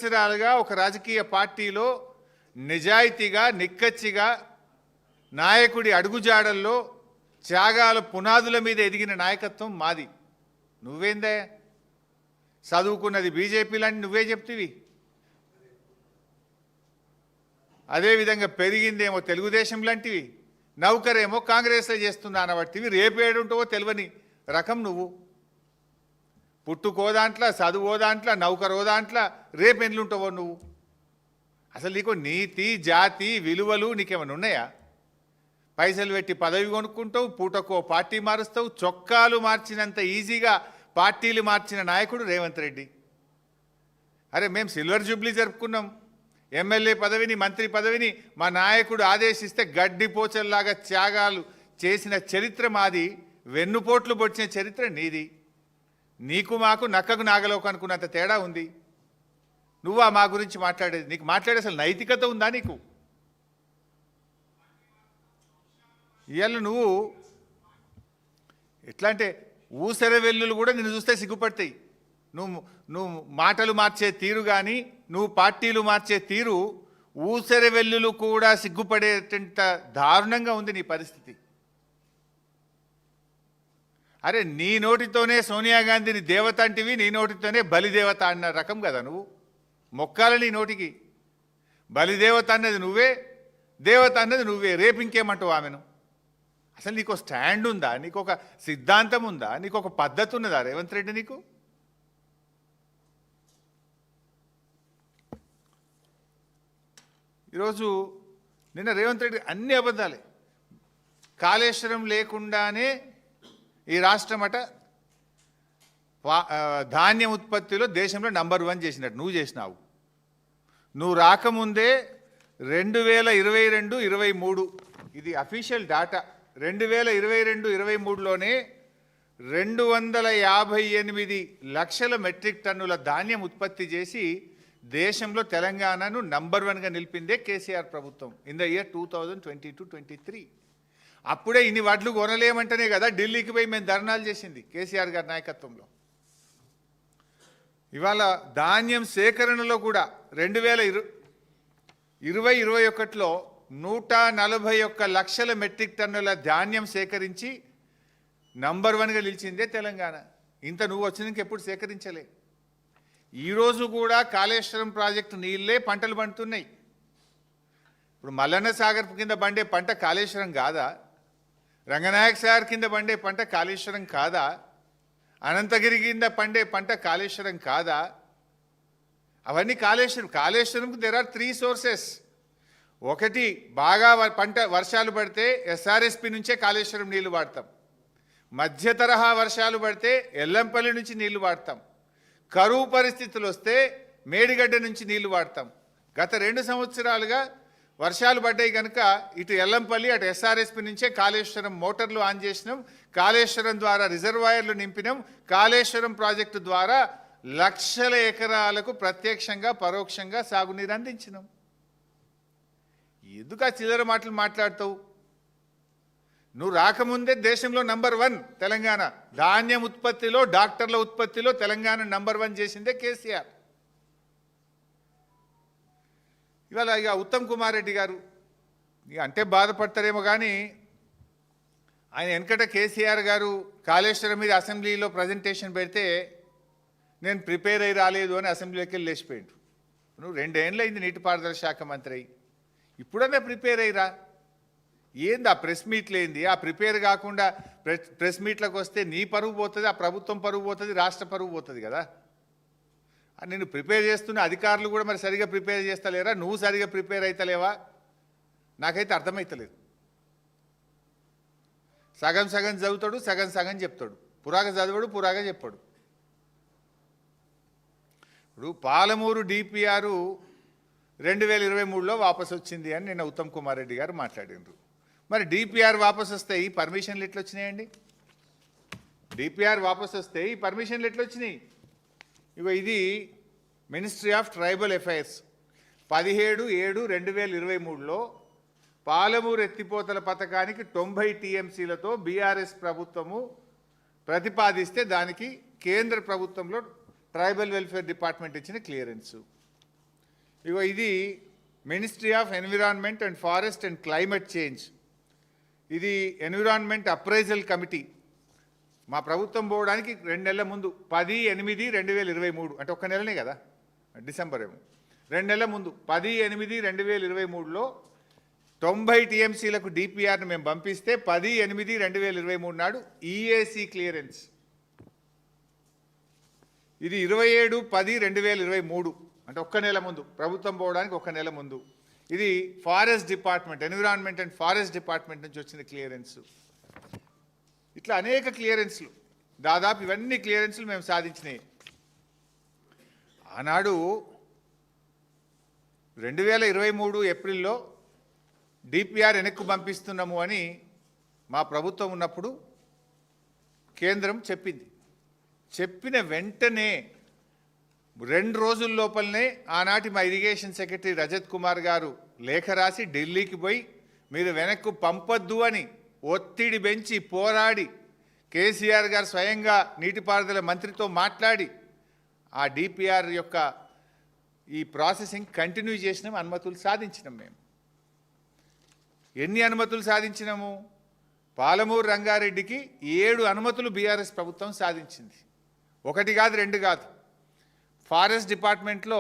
సంవత్సరాలుగా ఒక రాజకీయ పార్టీలో నిజాయితీగా నిక్కచ్చిగా నాయకుడి అడుగుజాడల్లో త్యాగాల పునాదుల మీద ఎదిగిన నాయకత్వం మాది. నువ్వేందే చదువుకున్నది బీజేపీ లాంటి నువ్వే చెప్తివి. అదేవిధంగా పెరిగిందేమో తెలుగుదేశం లాంటివి, నౌకరేమో కాంగ్రెస్లో చేస్తున్నా అనబట్టివి. రేపేడుంటావో తెలియని రకం నువ్వు. పుట్టుకో దాంట్లో, చదువో దాంట్లో, నౌకరో దాంట్లో, రేపెండ్లుంటావో నువ్వు. అసలు నీకు నీతి జాతి విలువలు నీకేమైనా ఉన్నాయా? పైసలు పెట్టి పదవి కొనుక్కుంటావు, పూటకో పార్టీ మారుస్తావు. చొక్కాలు మార్చినంత ఈజీగా పార్టీలు మార్చిన నాయకుడు రేవంత్ రెడ్డి. అరే మేము సిల్వర్ జూబ్లీ జరుపుకున్నాం. ఎమ్మెల్యే పదవిని, మంత్రి పదవిని మా నాయకుడు ఆదేశిస్తే గడ్డిపోచల్లాగా త్యాగాలు చేసిన చరిత్ర మాది. వెన్నుపోట్లు పొడిచిన చరిత్ర నీది. నీకు మాకు నక్కకు నాగలోకు అనుకున్నంత తేడా ఉంది. నువ్వా మా గురించి మాట్లాడేది? నీకు మాట్లాడే అసలు నైతికత ఉందా నీకు? ఇవాళ నువ్వు ఎట్లా అంటే ఊసర వెల్లులు కూడా నిన్ను చూస్తే సిగ్గుపడతాయి. నువ్వు మాటలు మార్చే తీరు కానీ, నువ్వు పార్టీలు మార్చే తీరు ఊసర వెల్లులు కూడా సిగ్గుపడేటంత దారుణంగా ఉంది నీ పరిస్థితి. అరే నీ నోటితోనే సోనియా గాంధీని దేవత అంటివి, నీ నోటితోనే బలిదేవత అన్న రకం కదా నువ్వు. మొక్కాల నీ నోటికి. బలిదేవత అన్నది నువ్వే, దేవత అన్నది నువ్వే. రేపు ఇంకేమంటావు ఆమెను? అసలు నీకు స్టాండ్ ఉందా? నీకు ఒక సిద్ధాంతం ఉందా? నీకు ఒక పద్ధతి ఉన్నదా రేవంత్ రెడ్డి? నీకు ఈరోజు నిన్న రేవంత్ రెడ్డి అన్ని అబద్ధాలే. కాళేశ్వరం లేకుండానే ఈ రాష్ట్రం అట ధాన్యం ఉత్పత్తిలో దేశంలో నంబర్ 1 చేసినట్టు నువ్వు చేసినావు. నువ్వు రాకముందే 2022-23 ఇది అఫీషియల్ డాటా. 2022-23లోనే 258 లక్షల మెట్రిక్ టన్నుల ధాన్యం ఉత్పత్తి చేసి దేశంలో తెలంగాణను నంబర్ 1గా నిలిపిందే కేసీఆర్ ప్రభుత్వం ఇన్ ద ఇయర్ 2022-23. అప్పుడే ఇన్ని వడ్లు కొనలేమంటేనే కదా ఢిల్లీకి పోయి మేము ధర్నాలు చేసింది కేసీఆర్ గారి నాయకత్వంలో. ఇవాళ ధాన్యం సేకరణలో కూడా 2020-21లో 141 లక్షల మెట్రిక్ టన్నుల ధాన్యం సేకరించి నంబర్ 1గా నిలిచిందే తెలంగాణ. ఇంత నువ్వు వచ్చినాక ఎప్పుడు సేకరించలే. ఈరోజు కూడా కాళేశ్వరం ప్రాజెక్టు నీళ్ళే పంటలు పండుతున్నాయి. ఇప్పుడు మల్లన్న సాగర్ కింద పండే పంట కాళేశ్వరం కాదా? రంగనాయక సాగర్ కింద పండే పంట కాళేశ్వరం కాదా? అనంతగిరి కింద పండే పంట కాళేశ్వరం కాదా? అవన్నీ కాళేశ్వరంకు దేర్ ఆర్ 3 సోర్సెస్. ఒకటి, బాగా పంట వర్షాలు పడితే ఎస్ఆర్ఎస్పి నుంచే కాళేశ్వరం నీళ్లు వాడతాం. మధ్య తరహా వర్షాలు పడితే ఎల్లంపల్లి నుంచి నీళ్లు వాడతాం. కరువు పరిస్థితులు వస్తే మేడిగడ్డ నుంచి నీళ్లు వాడతాం. గత 2 సంవత్సరాలుగా వర్షాలు పడ్డాయి కనుక ఇటు ఎల్లంపల్లి అటు ఎస్ఆర్ఎస్పి నుంచే కాళేశ్వరం మోటార్లు ఆన్ చేసినాం. కాళేశ్వరం ద్వారా రిజర్వాయర్లు నింపినాం. కాళేశ్వరం ప్రాజెక్టు ద్వారా లక్షల ఎకరాలకు ప్రత్యక్షంగా పరోక్షంగా సాగునీరు అందించినాం. ఎందుకు ఆ చిల్లర మాటలు మాట్లాడతావు? నువ్వు రాకముందే దేశంలో నంబర్ 1 తెలంగాణ. ధాన్యం ఉత్పత్తిలో, డాక్టర్ల ఉత్పత్తిలో తెలంగాణ నంబర్ 1 చేసిందే కేసీఆర్. ఇవాళ ఇక ఉత్తమ్ కుమార్ రెడ్డి గారు అంటే బాధపడతారేమో కానీ ఆయన వెనకట కేసీఆర్ గారు కాళేశ్వరం మీద అసెంబ్లీలో ప్రజెంటేషన్ పెడితే నేను ప్రిపేర్ అయ్యి రాలేదు అని అసెంబ్లీలోకి వెళ్ళి లేచిపోయాడు. నువ్వు 2 ఏళ్ళు అయింది నీటిపారుదల శాఖ మంత్రి అయ్యి. ఇప్పుడన్నా ప్రిపేర్ అయ్యిరా. ఏంది ఆ ప్రెస్ మీట్లు ఏంది? ఆ ప్రిపేర్ కాకుండా ప్రెస్ మీట్లకు వస్తే నీ పరువు పోతుంది, ఆ ప్రభుత్వం పరువు పోతుంది, రాష్ట్ర పరువు పోతుంది కదా. నేను ప్రిపేర్ చేస్తున్న అధికారులు కూడా మరి సరిగా ప్రిపేర్ చేస్తలేరా? నువ్వు సరిగా ప్రిపేర్ అవుతలేవా? నాకైతే అర్థమవుతలేదు. సగం సగం చదువుతాడు, సగం సగం చెప్తాడు. పురాగ చదవడు, పురాగ చెప్పాడు. ఇప్పుడు పాలమూరు డిపిఆర్ 2023లో వాపసు వచ్చింది అని నిన్న ఉత్తమ్ కుమార్ రెడ్డి గారు మాట్లాడినారు. మరి డిపిఆర్ వాపసు వస్తే ఈ పర్మిషన్లు ఎట్లా వచ్చినాయండి? డిపిఆర్ వాపసు వస్తే ఈ పర్మిషన్లు ఎట్లా వచ్చినాయి? ఇగో ఇది మినిస్ట్రీ ఆఫ్ ట్రైబల్ అఫైర్స్ 17/7/2023లో పాలమూరు ఎత్తిపోతల పథకానికి 90 టీఎంసీలతో బీఆర్ఎస్ ప్రభుత్వము ప్రతిపాదిస్తే దానికి కేంద్ర ప్రభుత్వంలో ట్రైబల్ వెల్ఫేర్ డిపార్ట్మెంట్ ఇచ్చిన క్లియరెన్స్. ఇగో ఇది ministry of environment and forest and climate change. ఇది ఎన్విరాన్మెంట్ అప్రైజల్ కమిటీ. మా ప్రభుత్వం పోవడానికి 2 నెలల ముందు 10/8/2023 అంటే ఒక్క నెలనే కదా, డిసెంబర్ ఏమో, 2 నెలల ముందు 10/8/2023లో 90 టీఎంసీలకు డిపిఆర్ను మేము పంపిస్తే 10/8/2023 నాడు ఈఏసీ క్లియరెన్స్. ఇది 27/10/2023 అంటే ఒక్క నెల ముందు, ప్రభుత్వం పోవడానికి ఒక్క నెల ముందు. ఇది forest department, environment and forest department నుంచి వచ్చిన క్లియరెన్స్. ఇట్లా అనేక క్లియరెన్స్లు, దాదాపు ఇవన్నీ క్లియరెన్స్లు మేము సాధించినాయి. ఆనాడు 2023 ఏప్రిల్లో డిపిఆర్ వెనక్కు పంపిస్తున్నాము అని మా ప్రభుత్వం ఉన్నప్పుడు కేంద్రం చెప్పింది. చెప్పిన వెంటనే 2 రోజుల లోపలనే ఆనాటి మా ఇరిగేషన్ సెక్రటరీ రజత్ కుమార్ గారు లేఖ రాసి ఢిల్లీకి పోయి మీరు వెనక్కు పంపొద్దు అని ఒత్తిడి పెంచి పోరాడి కేసీఆర్ గారు స్వయంగా నీటిపారుదల మంత్రితో మాట్లాడి ఆ డిపిఆర్ యొక్క ఈ ప్రాసెసింగ్ కంటిన్యూ చేసినాం, అనుమతులు సాధించినాం. మేము ఎన్ని అనుమతులు సాధించినాము? పాలమూరు రంగారెడ్డికి 7 అనుమతులు బీఆర్ఎస్ ప్రభుత్వం సాధించింది. 1 కాదు 2 కాదు. ఫారెస్ట్ డిపార్ట్మెంట్లో